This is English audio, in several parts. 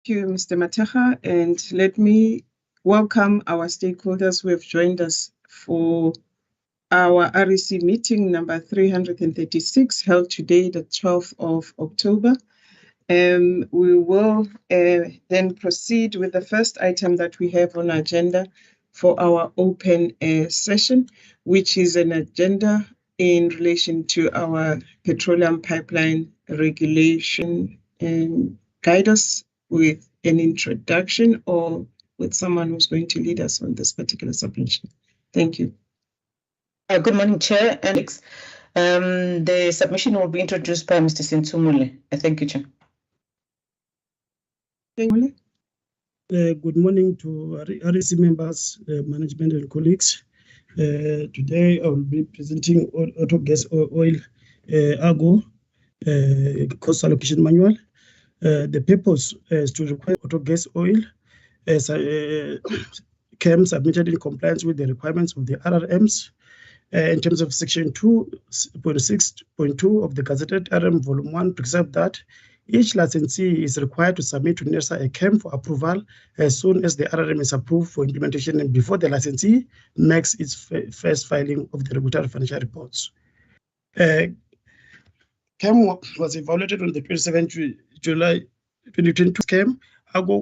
you, Mr. Mateja, and let me welcome our stakeholders who have joined us for our REC meeting number 336, held today, the 12th of October. We will then proceed with the first item that we have on agenda for our open session, which is an agenda in relation to our petroleum pipeline regulation. And guide us with an introduction or with someone who's going to lead us on this particular submission. Thank you. Good morning, Chair and the submission will be introduced by Mr. Sintumule. Thank you, Chair. Good morning to REC members, management and colleagues. Today I will be presenting auto gas oil AGO cost allocation manual. The purpose is to require auto gas oil as CAM submitted in compliance with the requirements of the RRMs in terms of section 2.6.2 of the Gazetted RM Volume 1, to accept that each licensee is required to submit to NERSA a CAM for approval as soon as the RRM is approved for implementation and before the licensee makes its first filing of the regulatory financial reports. CAM was evaluated on the 27th July 2022.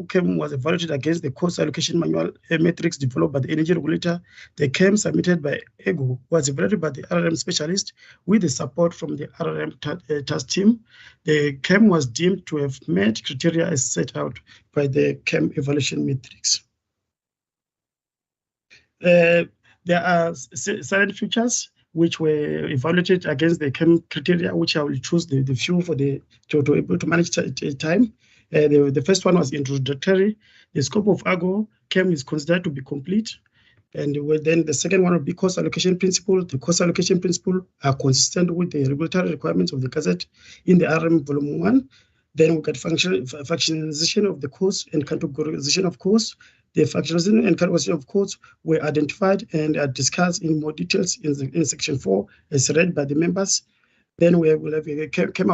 CAM was evaluated against the cost allocation manual metrics developed by the energy regulator. The CAM submitted by AGO was evaluated by the RRM specialist with the support from the RRM task team. The CAM was deemed to have met criteria as set out by the CAM evaluation metrics. There are silent features which were evaluated against the CAM criteria, which I will choose the few for to able to manage time. The first one was introductory. The scope of AGO CAM is considered to be complete. And then the second one would be cost allocation principle. The cost allocation principle are consistent with the regulatory requirements of the Gazette in the RM Volume 1. Then we got fractionalization of the cost and categorization of costs. The fractionalization and categorization of costs were identified and are discussed in more details in section 4 as read by the members. Then we will have a CAM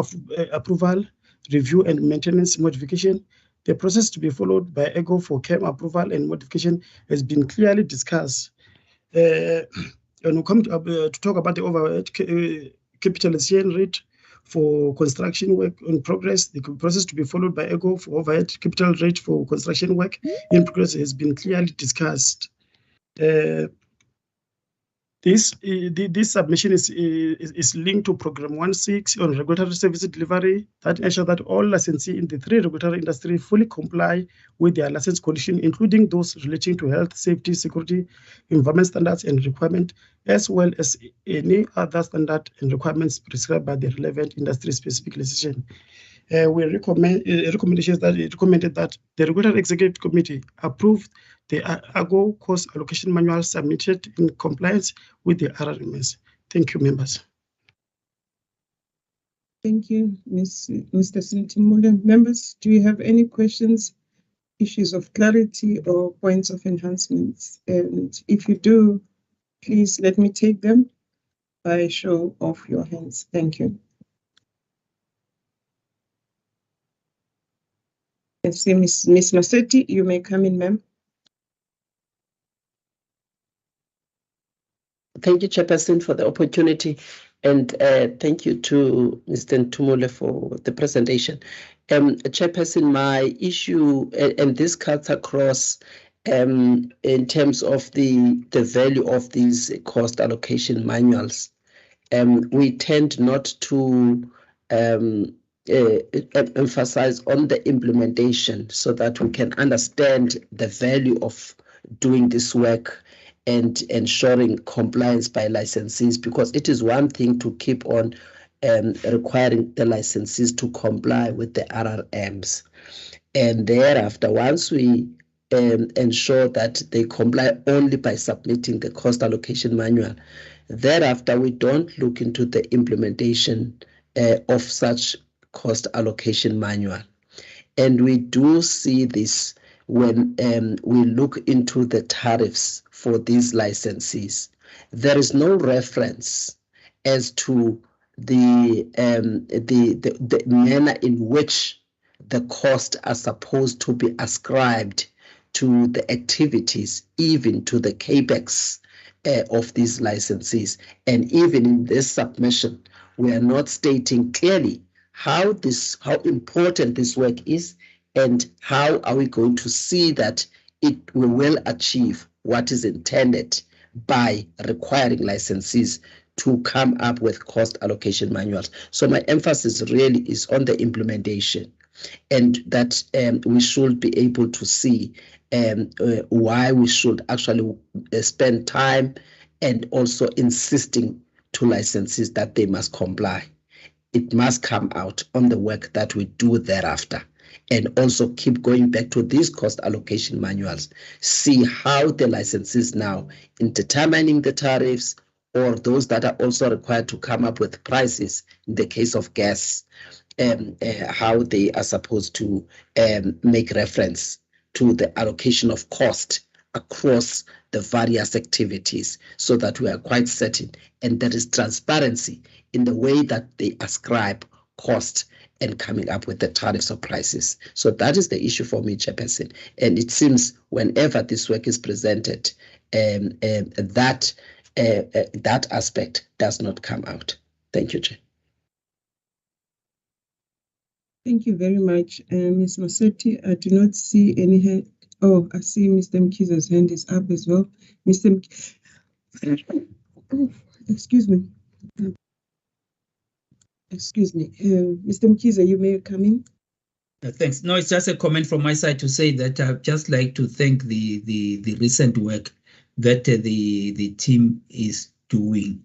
approval, review and maintenance modification. The process to be followed by AGO for CAM approval and modification has been clearly discussed. When we come to talk about the overhead capitalization rate for construction work in progress, the process to be followed by AGO for overhead capital rate for construction work in progress has been clearly discussed. This submission is linked to Program 16 on regulatory service delivery that ensures that all licensees in the 3 regulatory industry fully comply with their license conditions, including those relating to health, safety, security, environment standards and requirements, as well as any other standard and requirements prescribed by the relevant industry-specific legislation. We recommended that the Regulatory Executive Committee approved the AGO cost allocation manual submitted in compliance with the RRMS. Thank you, members. Thank you, Mr. Sintimule. Members, do you have any questions, issues of clarity or points of enhancements? And if you do, please let me take them by show of your hands. Thank you. I see Ms. Masetti, you may come in, ma'am. Thank you, Chairperson, for the opportunity, and thank you to Mr. Ntumule for the presentation. Chairperson, my issue, and this cuts across in terms of the value of these cost allocation manuals. We tend not to emphasize on the implementation so that we can understand the value of doing this work and ensuring compliance by licensees, because it is one thing to keep on requiring the licensees to comply with the RRMs. And thereafter, once we ensure that they comply only by submitting the cost allocation manual, thereafter, we don't look into the implementation of such cost allocation manual. And we do see this when we look into the tariffs for these licensees. There is no reference as to the manner in which the costs are supposed to be ascribed to the activities, even to the capex of these licensees. And even in this submission, we are not stating clearly how important this work is, and how are we going to see that we will achieve what is intended by requiring licensees to come up with cost allocation manuals. So my emphasis really is on the implementation, and that we should be able to see why we should actually spend time and also insisting to licensees that they must comply. It must come out on the work that we do thereafter, and also keep going back to these cost allocation manuals, see how the licensees now in determining the tariffs, or those that are also required to come up with prices in the case of gas, how they are supposed to make reference to the allocation of cost across the various activities, so that we are quite certain and there is transparency in the way that they ascribe cost and coming up with the tariffs or prices. So that is the issue for me, Chairperson. And it seems whenever this work is presented, that aspect does not come out. Thank you, Chair. Thank you very much, Ms. Masetti. I do not see any hand. Oh, I see Mr. Mkiza's hand is up as well. Mr. Excuse me. Excuse me. Mr. Mkiza, you may come in. Thanks. No, it's just a comment from my side to say that I'd just like to thank the recent work that the team is doing.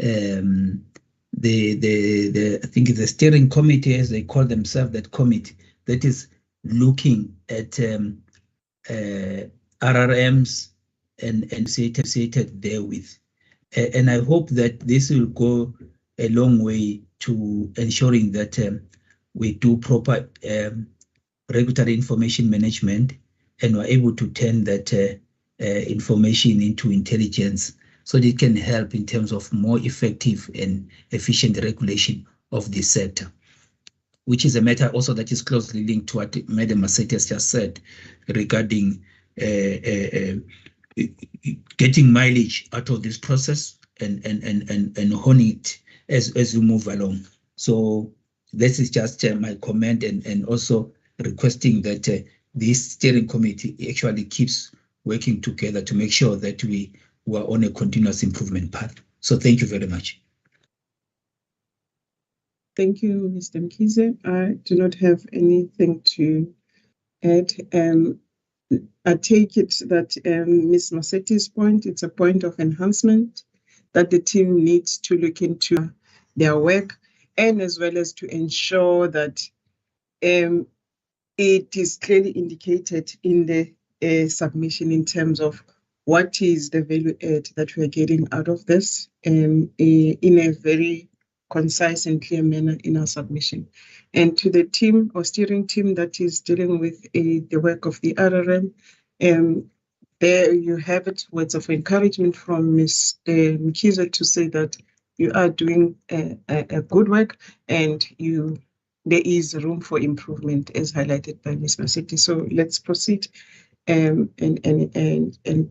I think the steering committee, as they call themselves, that committee that is looking at RRMs and associated therewith. And I hope that this will go a long way to ensuring that we do proper regulatory information management, and we're able to turn that information into intelligence, so that it can help in terms of more effective and efficient regulation of this sector, which is a matter also that is closely linked to what Madam Masetti has just said regarding getting mileage out of this process and honing it as we move along. So this is just my comment, and also requesting that this steering committee actually keeps working together to make sure that we are on a continuous improvement path. So thank you very much. Thank you, Mr. Mkize. I do not have anything to add. I take it that Ms. Masetti's point, it's a point of enhancement that the team needs to look into their work, and as well as to ensure that it is clearly indicated in the submission in terms of what is the value add that we are getting out of this in a very concise and clear manner in our submission. And to the team or steering team that is dealing with the work of the RRM, there you have it, words of encouragement from Ms. Mkiza to say that you are doing a good work, and there is room for improvement, as highlighted by Ms. Masetti. So let's proceed and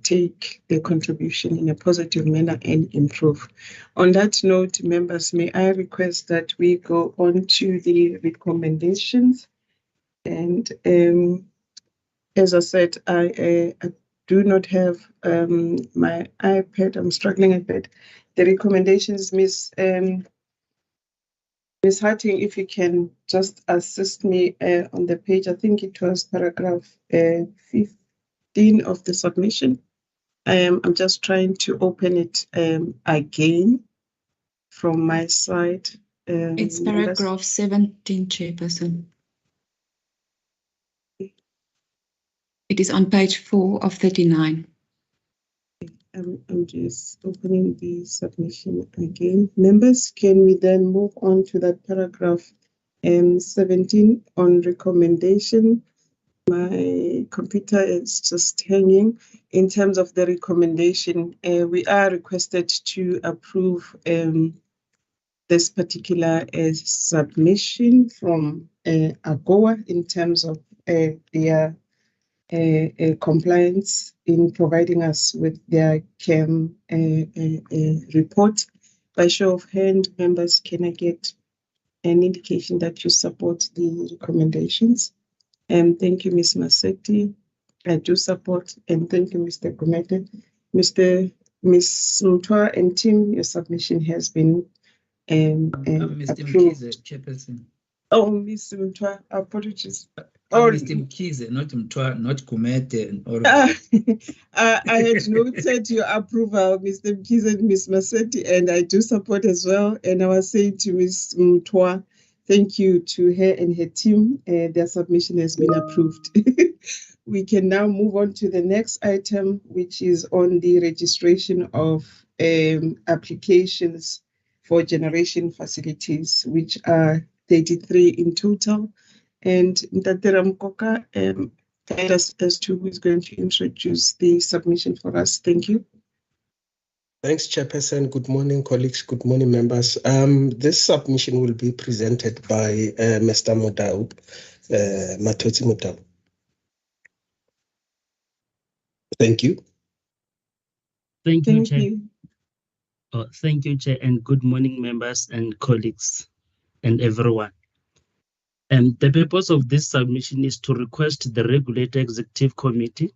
take the contribution in a positive manner and improve. On that note, members, may I request that we go on to the recommendations. And as I said, I do not have my iPad. I'm struggling a bit. The recommendations, Ms. Harting, if you can just assist me on the page. I think it was paragraph 15 of the submission. I'm just trying to open it again from my side. It's paragraph 17, Chairperson. It is on page 4 of 39. I'm just opening the submission again. Members, can we then move on to that paragraph 17 on recommendation? My computer is just hanging. In terms of the recommendation, we are requested to approve this particular submission from AGOA in terms of their compliance in providing us with their CAM report. By show of hand, members, can I get an indication that you support the recommendations? Thank you, Ms. Masetti. I do support, and thank you, Mr. Gumede. Ms. Mutwa and team, your submission has been Mr. approved. Mkize, Chairperson. Oh, Ms. Mutwa, apologies. Mr. Mkize, not Mtwa, not Gumede. I had noted your approval, Mr. Mkize and Ms. Masetti, and I do support as well. And I was saying to Ms. Mutwa, thank you to her and her team. Their submission has been approved. We can now move on to the next item, which is on the registration of applications for generation facilities, which are 33 in total. And Ntatera Mkoka, guide us as to who is going to introduce the submission for us. Thank you. Thanks, Chairperson. Good morning, colleagues. Good morning, members. This submission will be presented by Mr. Mudau, Matoti Mudau. Thank you. Thank you, Chair. Thank you, Chair, and good morning, members and colleagues and everyone. The purpose of this submission is to request the Regulator Executive Committee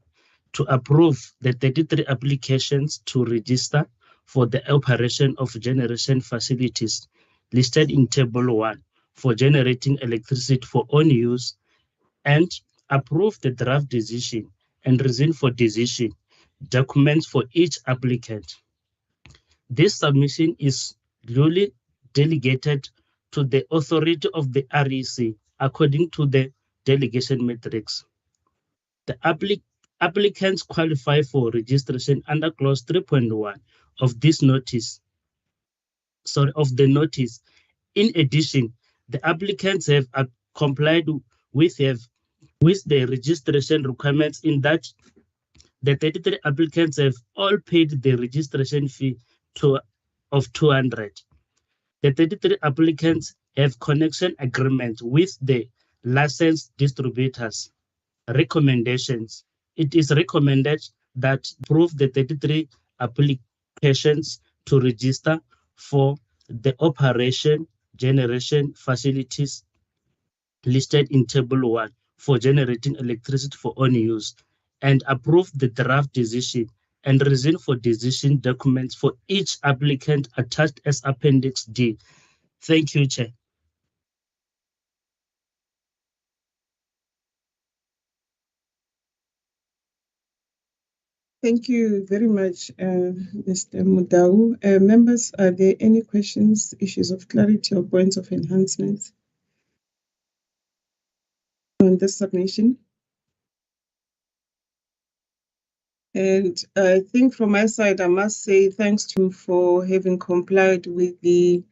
to approve the 33 applications to register for the operation of generation facilities listed in Table 1 for generating electricity for own use, and approve the draft decision and reason for decision documents for each applicant. This submission is duly delegated to the authority of the REC according to the delegation matrix. The applicants qualify for registration under clause 3.1 of this notice. Of the notice. In addition, the applicants have complied with the registration requirements in that the 33 applicants have all paid the registration fee of 200. The 33 applicants have connection agreement with the licensed distributors. Recommendations. It is recommended that approve the 33 applications to register for the operation generation facilities listed in Table 1 for generating electricity for own use, and approve the draft decision and reason for decision documents for each applicant attached as Appendix D. Thank you, Chair. Thank you very much, Mr. Mudau. Members, are there any questions, issues of clarity, or points of enhancement on this submission? And I think from my side, I must say thanks to you for having complied with the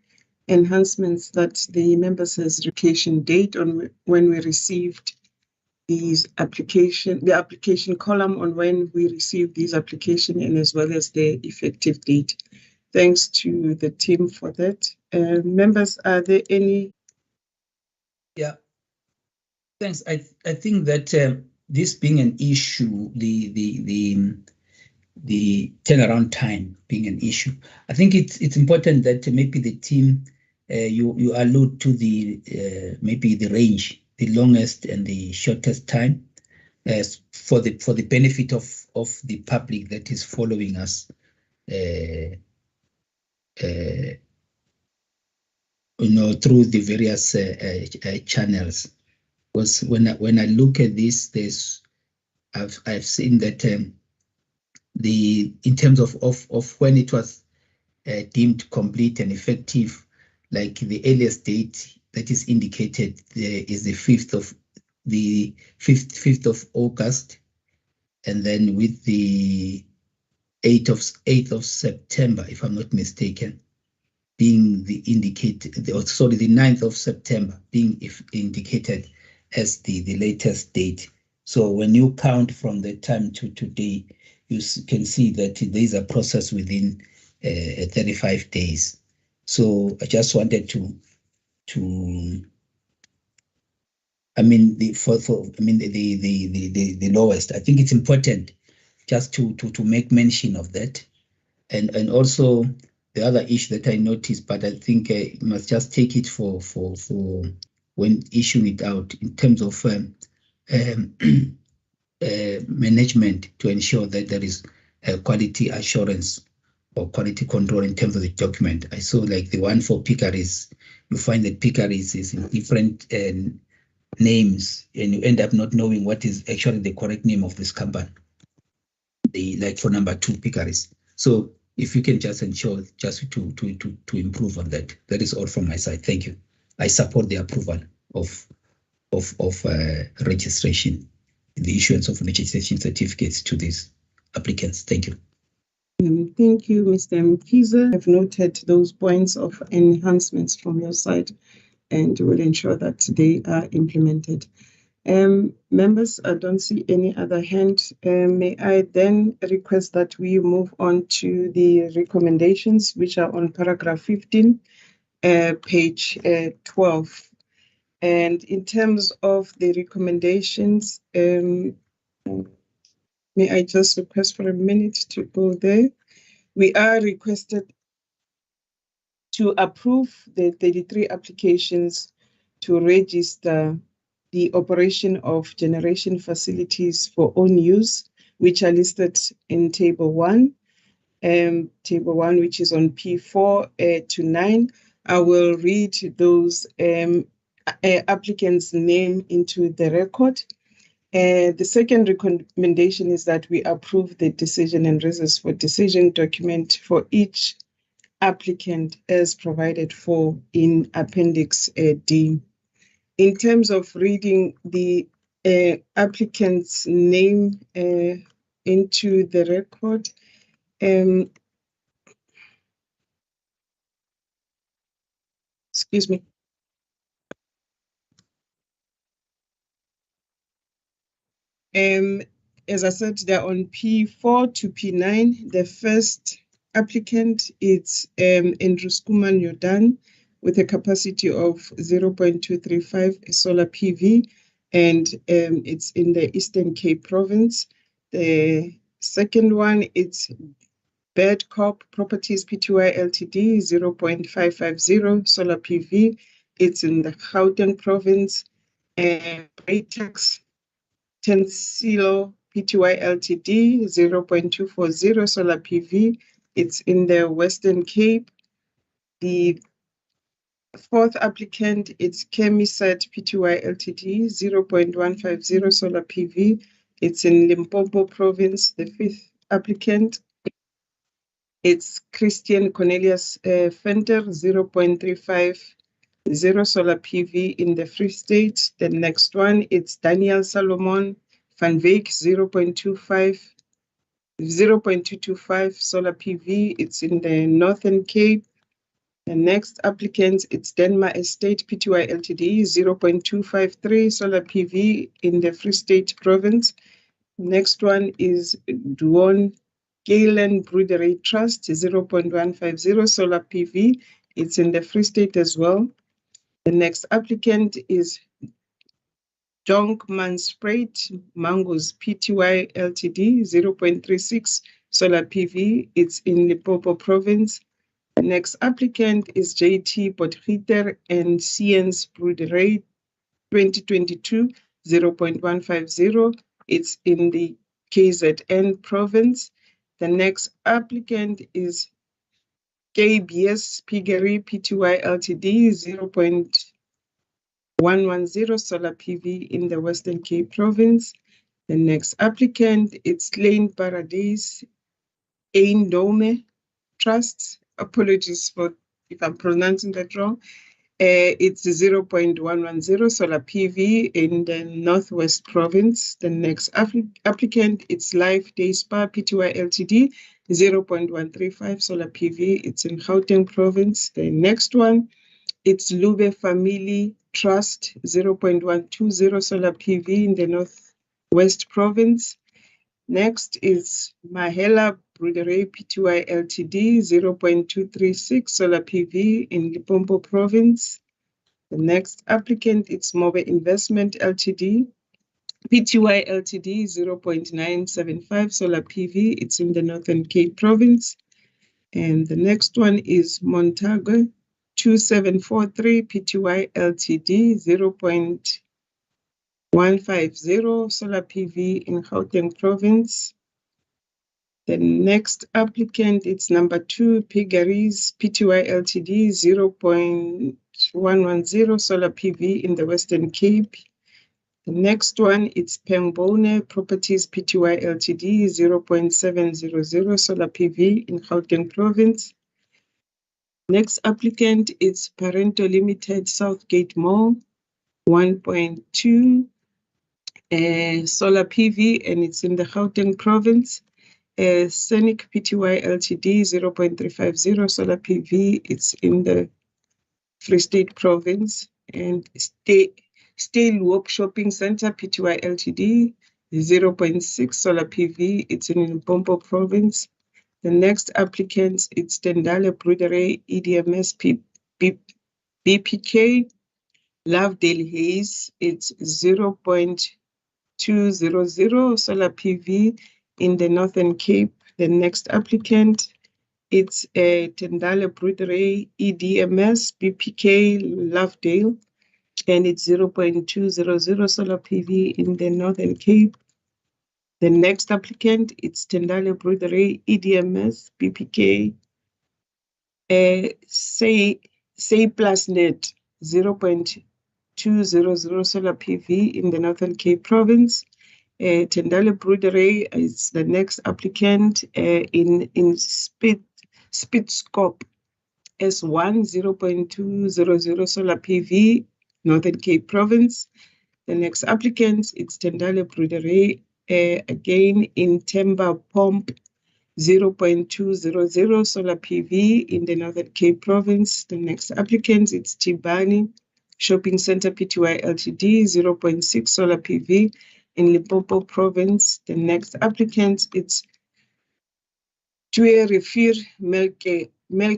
enhancements that the members has application date on when we received these the application column on when we received these application, and as well as the effective date. Thanks to the team for that. Members, are there any? Yeah, thanks. I think that this being an issue, the turnaround time being an issue, I think it's important that maybe the team you allude to the maybe the range, the longest and the shortest time, for the benefit of the public that is following us, through the various channels. Because when I look at this, I've seen that in terms of when it was deemed complete and effective, like the earliest date that is indicated there is the 5th of August, and then with the 8th of September, if I'm not mistaken, being the 9th of September being indicated as the latest date. So when you count from the time to today, you can see that there is a process within 35 days. So I just wanted to I mean the lowest. I think it's important just to make mention of that, and also the other issue that I noticed, but I think you must just take it for when issuing it out in terms of management to ensure that there is quality assurance or quality control in terms of the document. I saw like the one for pickeries, you find that pickeries is in different names, and you end up not knowing what is actually the correct name of this company. Like for number 2 pickeries. So if you can just ensure just to improve on that. That is all from my side. Thank you. I support the approval of registration, the issuance of registration certificates to these applicants. Thank you. Thank you, Mr. Mkiza. I've noted those points of enhancements from your side and will ensure that they are implemented. Members, I don't see any other hand. May I then request that we move on to the recommendations, which are on paragraph 15, page 12. And in terms of the recommendations, may I just request for a minute to go there? We are requested to approve the 33 applications to register the operation of generation facilities for own use, which are listed in Table 1, which is on P4 to 9. I will read those applicants' name into the record. The second recommendation is that we approve the decision and reasons for decision document for each applicant as provided for in Appendix D. In terms of reading the applicant's name into the record, excuse me. As I said, they're on P4 to P9. The first applicant is Andrew Skuman Jordan with a capacity of 0.235 solar PV, and it's in the Eastern Cape province. The second one is Bedcorp Properties Pty Ltd, 0.550 solar PV. It's in the Gauteng province. Braytex Tensilo Pty Ltd, 0.240 solar PV. It's in the Western Cape. The fourth applicant, it's Chemisat Pty Ltd, 0.150 solar PV. It's in Limpopo province. The fifth applicant, it's Christian Cornelius Fenter, 0.350 solar PV in the Free State. The next one, it's Daniel Salomon Van Wyk, 0.225 solar PV. It's in the Northern Cape. The next applicant, it's Denmark Estate Pty Ltd, 0.253 solar PV in the Free State province. Next one is Duon Galen Brewery Trust, 0.150 solar PV. It's in the Free State as well. The next applicant is Jonkman Sprite Mangoes Pty Ltd, 0.36 solar PV. It's in Limpopo province. The next applicant is JT Potgieter and Ciens Brewery 2022, 0.150. It's in the KZN province. The next applicant is KBS Piggery Pty Ltd, 0.110 solar PV in the Western Cape province. The next applicant is Lane Paradise Eindome Trust. Apologies for if I'm pronouncing that wrong. It's 0.110 solar PV in the Northwest province. The next applicant, it's Life Day Spa Pty Ltd, 0.135 solar PV. It's in Gauteng province. The next one, it's Lube Family Trust, 0.120 solar PV in the Northwest province. Next is Mahela Brewery Pty Ltd, 0.236 solar PV in Limpopo Province. The next applicant is Mobe Investment Ltd, Pty Ltd, 0.975 solar PV. It's in the Northern Cape Province. And the next one is Montague 2743 Pty Ltd, 0.150 solar PV in Gauteng Province. The next applicant, it's number 2, Piggeries Pty Ltd, 0.110 solar PV in the Western Cape. The next one, it's Pembone Properties Pty Ltd, 0.700 solar PV in Gauteng Province. Next applicant, it's Parento Limited Southgate Mall, 1.2 solar PV, and it's in the Gauteng Province. Scenic Pty Ltd, 0.350 solar PV, it's in the Free State Province. And Stale Walk Shopping Center Pty Ltd, 0.6 solar PV, it's in Limpopo Province. The next applicant, it's Tendale Brewery EDMS BPK, Lovedale Hayes, it's 0.200 solar PV in the Northern Cape. The next applicant, it's Tendale Brewery EDMS BPK Lovedale, and it's 0.200 solar PV in the Northern Cape. The next applicant, it's Tendale Brewery EDMS BPK Say Plus Net 0.200 solar PV in the Northern Cape Province. Tendale Brewery is the next applicant in Spitscope S1 0.200 solar PV, Northern Cape Province. The next applicant, it's Tendale Brewery, again in Temba Pomp 0.200 solar PV in the Northern Cape Province. The next applicant, it's Tibani Shopping Center Pty Ltd, 0.6 solar PV in Limpopo Province. The next applicant, it's Tue Refir Melkeray Pty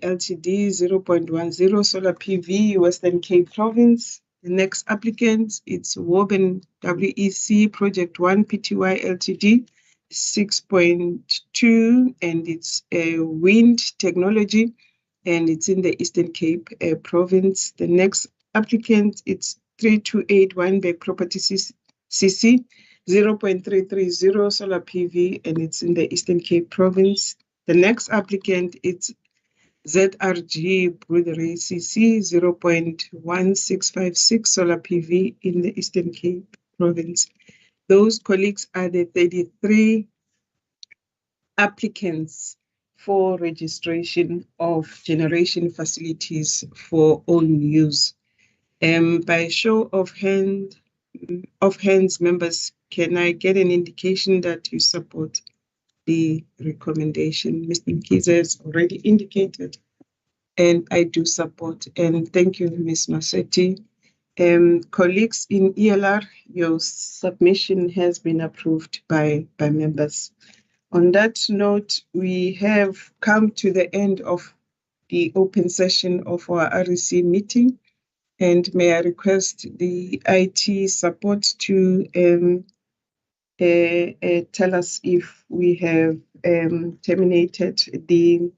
Ltd, 0.10 solar PV, Western Cape Province. The next applicant, it's Woben WEC Project 1 Pty Ltd, 6.2, and it's wind technology, and it's in the Eastern Cape Province. The next applicant, it's 328 Weinberg Properties CC, 0.330 solar PV, and it's in the Eastern Cape Province. The next applicant, it's ZRG Brewery CC, 0.1656 solar PV in the Eastern Cape Province. Those colleagues are the 33 applicants for registration of generation facilities for own use. By show of hands, members, can I get an indication that you support the recommendation? Mr. Mkiza has already indicated, and I do support. And thank you, Ms. Masetti. Colleagues in ELR, your submission has been approved by members. On that note, we have come to the end of the open session of our REC meeting. And may I request the IT support to tell us if we have terminated the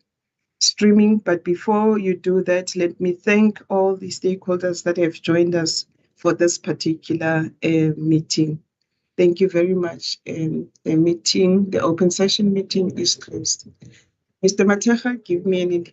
streaming. But before you do that, let me thank all the stakeholders that have joined us for this particular meeting. Thank you very much. The open session meeting is closed. Mr. Mataha, give me an indication.